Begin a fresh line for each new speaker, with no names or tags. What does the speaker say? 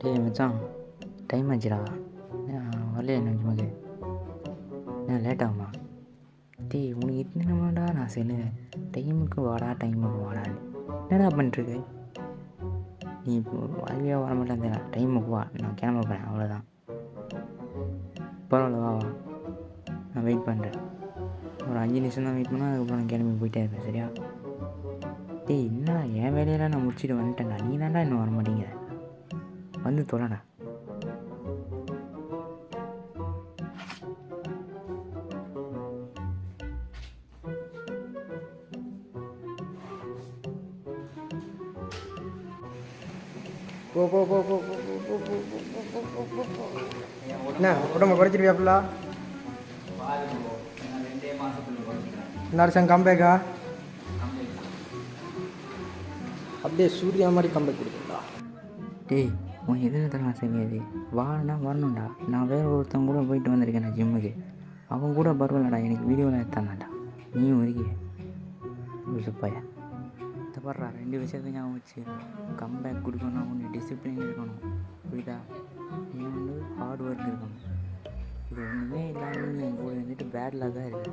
டேய் மச்சான், டைம் ஆச்சுடா. வரலையா இன்னும் ஜிம்முக்கு? ஏன் லேட் ஆகுமா? டேய் உனக்கு இத்தனை நான் சொல்லுவேன், டைமுக்கு வாடான்னு. என்னடா பண்ணிட்டுருக்க? நீ இப்போ வரவே வர மாட்டேன், டைமுக்கு வா, நான் கிளம்ப போகிறேன், அவ்வளோதான். பரவாயில்ல, வா வா, நான் வெயிட் பண்ணுறேன். ஒரு 5 நிமிஷம் தான் வெயிட் பண்ணால், அதுக்கப்புறம் நான் கிளம்பி போயிட்டே இருப்பேன், சரியா? டேய் என்னடா, என் வேலையெல்லாம் நான் முடிச்சுட்டு வந்துட்டேன்டா, நீ தான்டா இன்னும் வர மாட்டேங்கிற. வந்து தொலைடா.
போ போ போ போ போ போ போ போ போ போ. என்ன உடம்பு குறைச்சிருவியாப்புல? இந்த வருஷம் கம்பேக்கா? அப்படியே சூர்யா மாதிரி கம்பேக் கொடுக்குறா.
டேய் உன் எதுனத்தெல்லாம் சரியாது, வானா வரணும்டா. நான் வேறு ஒருத்தவங்க கூட போயிட்டு வந்திருக்கேன் நான் ஜிம்முக்கு. அவங்க கூட பரவாயில்லடா, எனக்கு வீடியோவில் எடுத்தான்டா. நீயும் ஒதுக்கி சுப்பாயா தப்படுறா. 2 விஷயத்தையும் ஞாபகம் வச்சு, கம்பேக் கொடுக்கணும், ஒன்று டிசிப்ளின் இருக்கணும், புரியுதா? இன்னொன்று ஹார்ட் ஒர்க் இருக்கணும். இது ஒன்றுமே இல்லாமல் நீ என் கூட வந்துட்டு பேட் லக்காக இருக்கு.